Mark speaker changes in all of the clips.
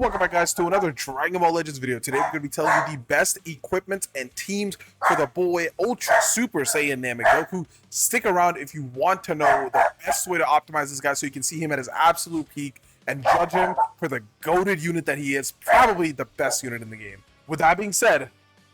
Speaker 1: Welcome back, guys, to another Dragon Ball Legends video. Today we're going to be telling you the best equipment and teams for the boy Ultra Super Saiyan Goku. Stick around if you want to know the best way to optimize this guy so you can see him at his absolute peak and judge him for the GOATed unit that he is, probably the best unit in the game. With that being said,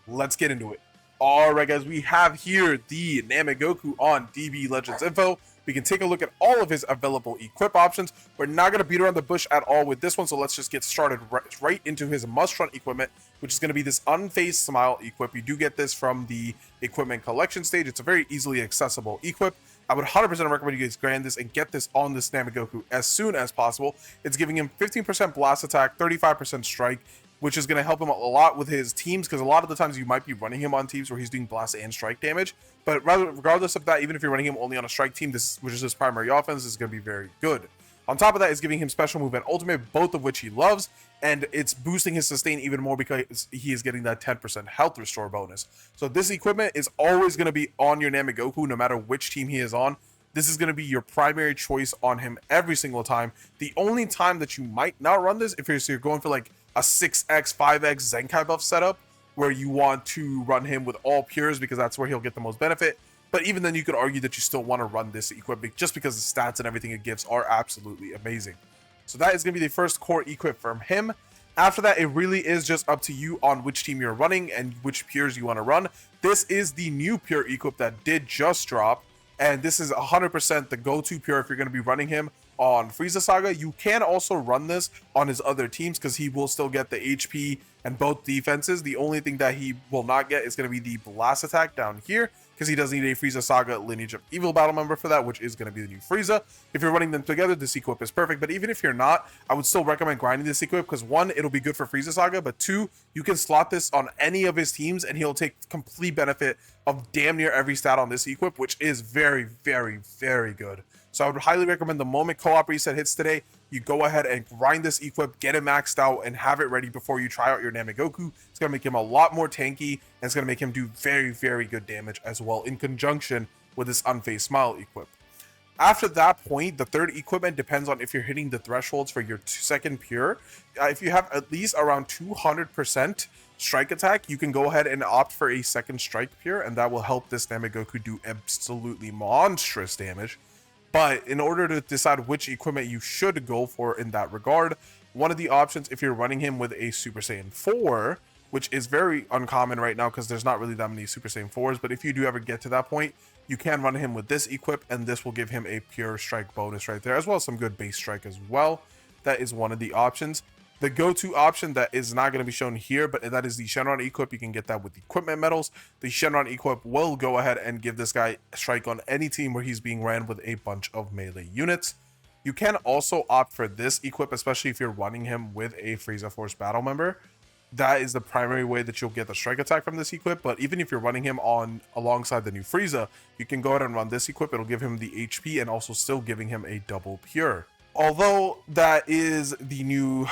Speaker 1: let's get into it. Alright guys, we have here the Goku on DB Legends Info. We can take a look at all of his available equip options. We're not going to beat around the bush at all with this one, so let's just get started right into his must-run equipment, which is going to be this Unfazed Smile equip. You do get this from the equipment collection stage. It's a very easily accessible equip. I would 100% recommend you guys grind this and get this on this Goku as soon as possible. It's giving him 15% blast attack, 35% strike, which is going to help him a lot with his teams, because a lot of the times you might be running him on teams where he's doing blast and strike damage. But regardless of that, even if you're running him only on a strike team, which is his primary offense, is going to be very good. On top of that, is giving him special move and ultimate, both of which he loves, and it's boosting his sustain even more because he is getting that 10% health restore bonus. So this equipment is always going to be on your Goku no matter which team he is on. This is going to be your primary choice on him every single time. The only time that you might not run this, if you're going for like a 6x, 5x Zenkai buff setup, where you want to run him with all pures because that's where he'll get the most benefit. But even then, you could argue that you still want to run this equipment just because the stats and everything it gives are absolutely amazing. So that is going to be the first core equip from him. After that, it really is just up to you on which team you're running and which pures you want to run. This is the new pure equip that did just drop, and this is 100% the go-to pure if you're going to be running him on Frieza Saga. You can also run this on his other teams because he will still get the HP and both defenses. The only thing that he will not get is going to be the blast attack down here, because he does need a Frieza Saga Lineage of Evil battle member for that, which is going to be the new Frieza. If you're running them together, this equip is perfect. But even if you're not, I would still recommend grinding this equip, because one, it'll be good for Frieza Saga, but two, you can slot this on any of his teams and he'll take complete benefit of damn near every stat on this equip, which is very, very, very good. So I would highly recommend the moment co-op reset hits today, you go ahead and grind this equip, get it maxed out, and have it ready before you try out your Goku. It's going to make him a lot more tanky, and it's going to make him do very, very good damage as well in conjunction with this Unfazed Smile equip. After that point, the third equipment depends on if you're hitting the thresholds for your second pure. If you have at least around 200% strike attack, you can go ahead and opt for a second strike pure, and that will help this Goku do absolutely monstrous damage. But in order to decide which equipment you should go for in that regard, one of the options, if you're running him with a Super Saiyan 4, which is very uncommon right now because there's not really that many Super Saiyan 4s, but if you do ever get to that point, you can run him with this equip, and this will give him a pure strike bonus right there, as well as some good base strike as well. That is one of the options. The go-to option that is not going to be shown here, but that is the Shenron equip. You can get that with equipment medals. The Shenron equip will go ahead and give this guy strike on any team where he's being ran with a bunch of melee units. You can also opt for this equip, especially if you're running him with a Frieza Force battle member. That is the primary way that you'll get the strike attack from this equip. But even if you're running him on alongside the new Frieza, you can go ahead and run this equip. It'll give him the HP and also still giving him a double pure. Although that is the new...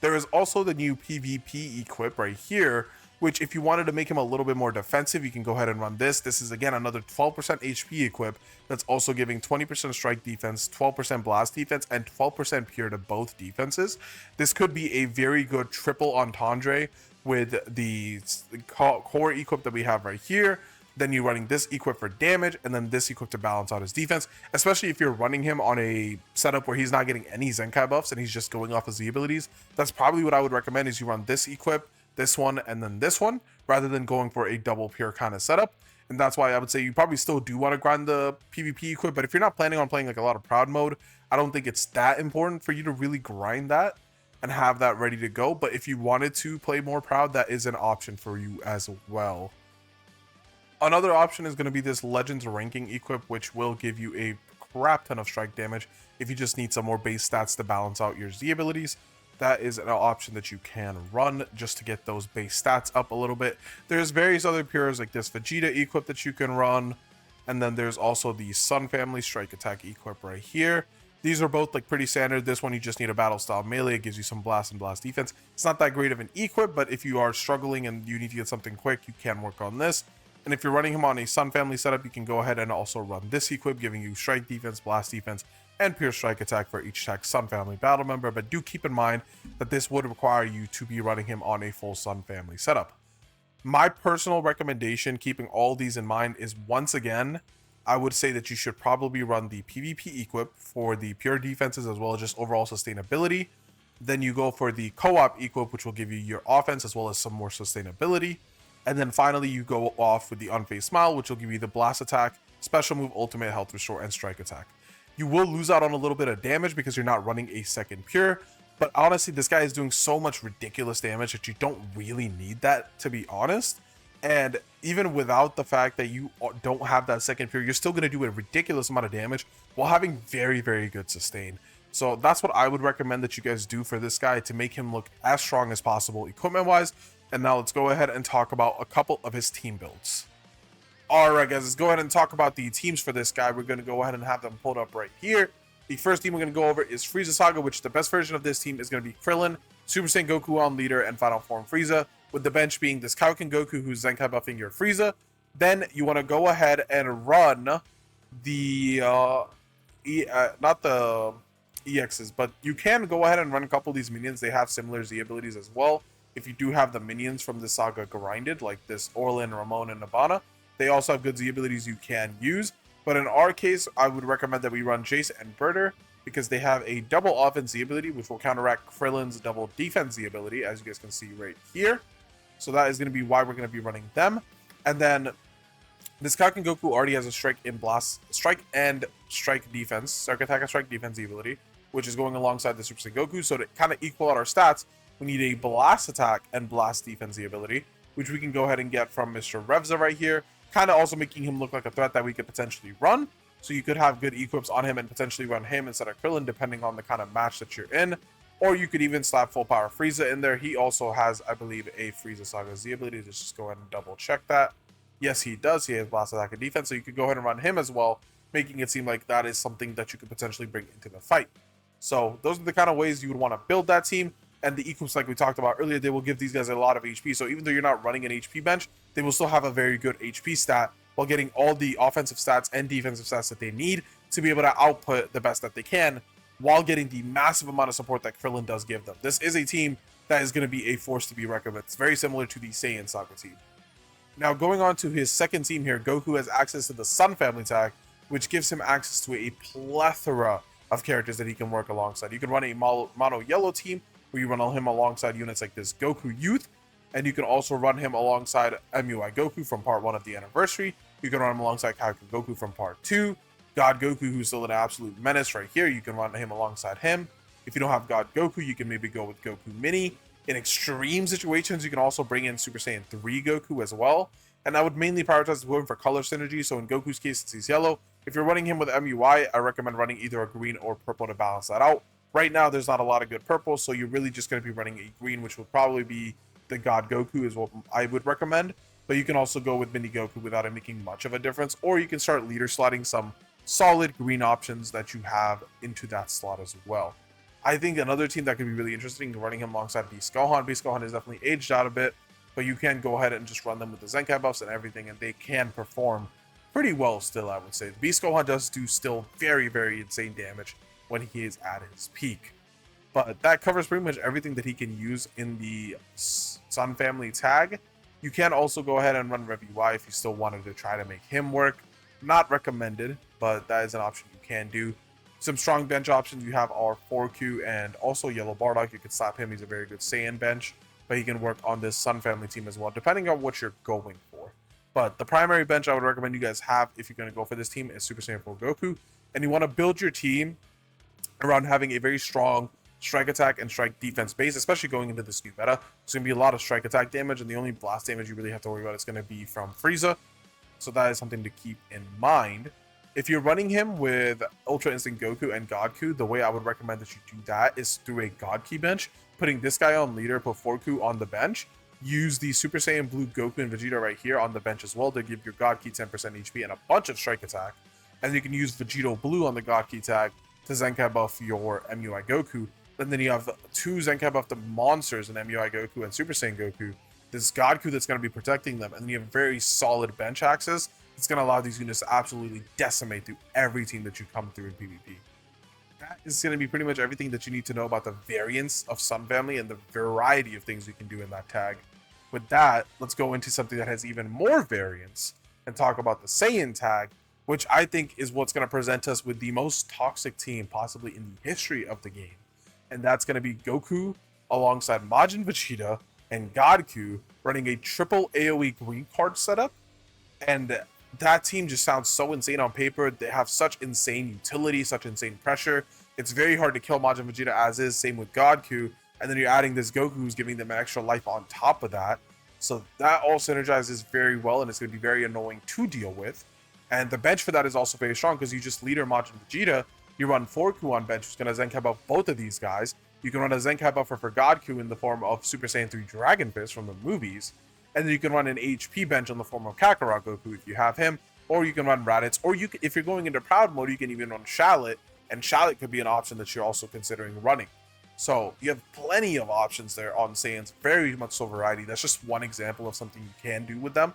Speaker 1: There is also the new PvP equip right here, which if you wanted to make him a little bit more defensive, you can go ahead and run this. This is, again, another 12% HP equip that's also giving 20% strike defense, 12% blast defense, and 12% pure to both defenses. This could be a very good triple entendre with the core equip that we have right here. Then you're running this equip for damage, and then this equip to balance out his defense, especially if you're running him on a setup where he's not getting any Zenkai buffs and he's just going off his Z abilities. That's probably what I would recommend, is you run this equip, this one, and then this one, rather than going for a double pure kind of setup. And that's why I would say you probably still do want to grind the PvP equip, but if you're not planning on playing like a lot of Proud mode, I don't think it's that important for you to really grind that and have that ready to go. But if you wanted to play more Proud, that is an option for you as well. Another option is going to be this Legends ranking equip, which will give you a crap ton of strike damage if you just need some more base stats to balance out your Z abilities. That is an option that you can run just to get those base stats up a little bit. There's various other pures like this Vegeta equip that you can run, and then there's also the Sun Family strike attack equip right here. These are both like pretty standard. This one you just need a battle style melee. It gives you some blast and blast defense. It's not that great of an equip, but if you are struggling and you need to get something quick, you can work on this. And if you're running him on a Sun Family setup, you can go ahead and also run this equip, giving you strike defense, blast defense, and pure strike attack for each tech Sun family battle member, but do keep in mind that this would require you to be running him on a full Sun family setup. My personal recommendation, keeping all these in mind, is once again, I would say that you should probably run the PvP equip for the pure defenses as well as just overall sustainability. Then you go for the co-op equip, which will give you your offense as well as some more sustainability. And then finally, you go off with the Unfazed Smile, which will give you the blast attack, special move, ultimate health restore, and strike attack. You will lose out on a little bit of damage because you're not running a second pure. But honestly, this guy is doing so much ridiculous damage that you don't really need that, to be honest. And even without the fact that you don't have that second pure, you're still going to do a ridiculous amount of damage while having very, very good sustain. So that's what I would recommend that you guys do for this guy to make him look as strong as possible equipment-wise. And now let's go ahead and talk about a couple of his team builds. Alright guys, let's go ahead and talk about the teams for this guy. We're going to go ahead and have them pulled up right here. The first team we're going to go over is Frieza Saga, which the best version of this team is going to be Krillin, Super Saiyan Goku on leader, and Final Form Frieza, with the bench being this Kaioken Goku who's Zenkai buffing your Frieza. Then you want to go ahead and run the, not the EXs, but you can go ahead and run a couple of these minions. They have similar Z abilities as well. If you do have the minions from the saga grinded, like this Orlin, Ramon, and Nabana, they also have good Z abilities you can use. But in our case, I would recommend that we run Jace and Birder because they have a double offense Z ability, which will counteract Krillin's double defense Z ability, as you guys can see right here. So that is going to be why we're going to be running them. And then this Kaioken Goku already has a strike and strike defense, strike attack and strike defense Z ability, which is going alongside the Super Saiyan Goku. So to kind of equal out our stats, we need a blast attack and blast defense Z ability, which we can go ahead and get from Mr. Revza right here. Kind of also making him look like a threat that we could potentially run. So you could have good equips on him and potentially run him instead of Krillin, depending on the kind of match that you're in. Or you could even slap full power Frieza in there. He also has, I believe, a Frieza Saga Z ability. Let's just go ahead and double check that. Yes, he does. He has blast attack and defense. So you could go ahead and run him as well, making it seem like that is something that you could potentially bring into the fight. So those are the kind of ways you would want to build that team. And the equips, like we talked about earlier, they will give these guys a lot of HP. So even though you're not running an HP bench, they will still have a very good HP stat while getting all the offensive stats and defensive stats that they need to be able to output the best that they can while getting the massive amount of support that Krillin does give them. This is a team that is going to be a force to be reckoned with. It's very similar to the Saiyan Saga team. Now going on to his second team here, Goku has access to the Sun family tag, which gives him access to a plethora of characters that he can work alongside. You can run a mono yellow team where you run him alongside units like this Goku Youth, and you can also run him alongside MUI Goku from part 1 of the anniversary. You can run him alongside Kaioken Goku from part 2. God Goku, who's still an absolute menace right here, you can run him alongside him. If you don't have God Goku, you can maybe go with Goku Mini. In extreme situations, you can also bring in Super Saiyan 3 Goku as well. And I would mainly prioritize going for color synergy. So in Goku's case, since he's yellow, if you're running him with MUI, I recommend running either a green or purple to balance that out. Right now, there's not a lot of good purple, so you're really just going to be running a green, which will probably be the God Goku is what I would recommend. But you can also go with Mini Goku without it making much of a difference. Or you can start leader slotting some solid green options that you have into that slot as well. I think another team that could be really interesting, running him alongside Beast Gohan. Beast Gohan is definitely aged out a bit, but you can go ahead and just run them with the Zenkai buffs and everything, and they can perform pretty well still, I would say. Beast Gohan does do still very, very insane damage when he is at his peak. But that covers pretty much everything that he can use in the Sun family tag. You can also go ahead and run Rev UI if you still wanted to try to make him work. Not recommended, but that is an option you can do. Some strong bench options you have are Fraudku and also Yellow Bardock. You could slap him. He's a very good Saiyan bench, but he can work on this Sun family team as well, depending on what you're going for. But the primary bench I would recommend you guys have if you're going to go for this team is Super Saiyan 4 Goku. And you want to build your team around having a very strong strike attack and strike defense base, especially going into this new meta. It's going to be a lot of strike attack damage, and the only blast damage you really have to worry about is going to be from Frieza. So that is something to keep in mind. If you're running him with Ultra Instinct Goku and GOATku, the way I would recommend that you do that is through a God Key bench, putting this guy on leader, put Fraudku on the bench, use the Super Saiyan Blue Goku and Vegeta right here on the bench as well to give your God Key 10% HP and a bunch of strike attack. And you can use Vegito Blue on the God Key tag to Zenkai buff your MUI Goku. And then you have two Zenkai buffed monsters in MUI Goku and Super Saiyan Goku. This GOATku that's going to be protecting them. And then you have very solid bench access. It's going to allow these units to absolutely decimate through every team that you come through in PvP. that is going to be pretty much everything that you need to know about the variants of Sun Family and the variety of things you can do in that tag. With that, let's go into something that has even more variants and talk about the Saiyan tag, which I think is what's going to present us with the most toxic team possibly in the history of the game. And that's going to be Goku alongside Majin Vegeta and GOATku running a triple AoE green card setup. And that team just sounds so insane on paper. They have such insane utility, such insane pressure. It's very hard to kill Majin Vegeta as is, same with GOATku. And then you're adding this Goku who's giving them an extra life on top of that. So that all synergizes very well, and it's going to be very annoying to deal with. And the bench for that is also very strong because you just leader Majin Vegeta. You run Fraudku on bench, who's going to Zenkai buff both of these guys. You can run a Zenkai buffer for GOATku in the form of Super Saiyan 3 Dragon Fist from the movies. And then you can run an HP bench in the form of Kakarot Goku if you have him. Or you can run Raditz. Or you can, if you're going into Proud mode, you can even run Shallot. And Shallot could be an option that you're also considering running. So you have plenty of options there on Saiyans, very much so variety. That's just one example of something you can do with them.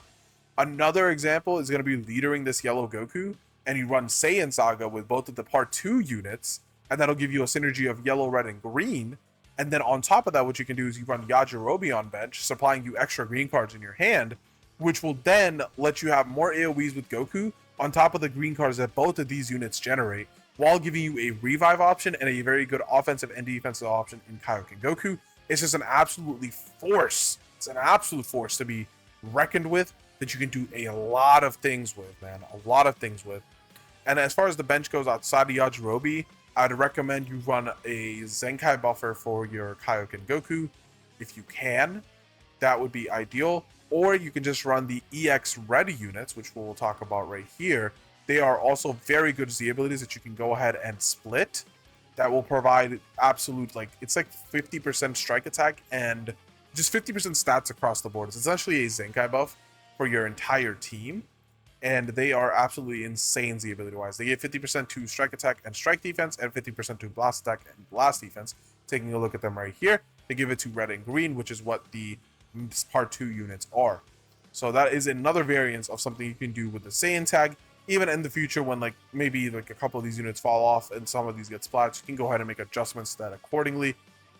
Speaker 1: Another example is going to be leadering this yellow Goku, and you run Saiyan Saga with both of the Part 2 units, and that'll give you a synergy of yellow, red, and green. And then on top of that, what you can do is you run Yajirobe on bench, supplying you extra green cards in your hand, which will then let you have more AoEs with Goku on top of the green cards that both of these units generate, while giving you a revive option and a very good offensive and defensive option in Kaioken Goku. It's just an absolutely force. It's an absolute force to be reckoned with that you can do a lot of things with, man. A lot of things with. And as far as the bench goes outside of Yajirobe, I'd recommend you run a Zenkai buffer for your Kaioken Goku. If you can, that would be ideal. Or you can just run the EX Red units, which we'll talk about right here. They are also very good Z abilities that you can go ahead and split. That will provide absolute, like, it's like 50% strike attack and just 50% stats across the board. It's essentially a Zenkai buff for your entire team. And they are absolutely insane Z ability wise. They give 50% to strike attack and strike defense, and 50% to blast attack and blast defense. Taking a look at them right here, they give it to red and green, which is what the Part 2 units are. So that is another variance of something you can do with the Saiyan tag. Even in the future, when like maybe like a couple of these units fall off and some of these get splatted, you can go ahead and make adjustments to that accordingly.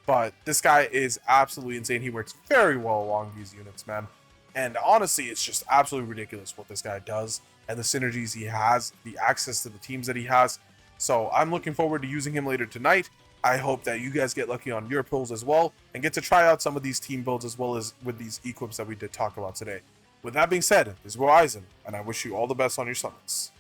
Speaker 1: But this guy is absolutely insane. He works very well along these units, man. And honestly, it's just absolutely ridiculous what this guy does and the synergies he has, the access to the teams that he has. So I'm looking forward to using him later tonight. I hope that you guys get lucky on your pulls as well and get to try out some of these team builds as well as with these equips that we did talk about today. With that being said, this is Kaizer, and I wish you all the best on your summons.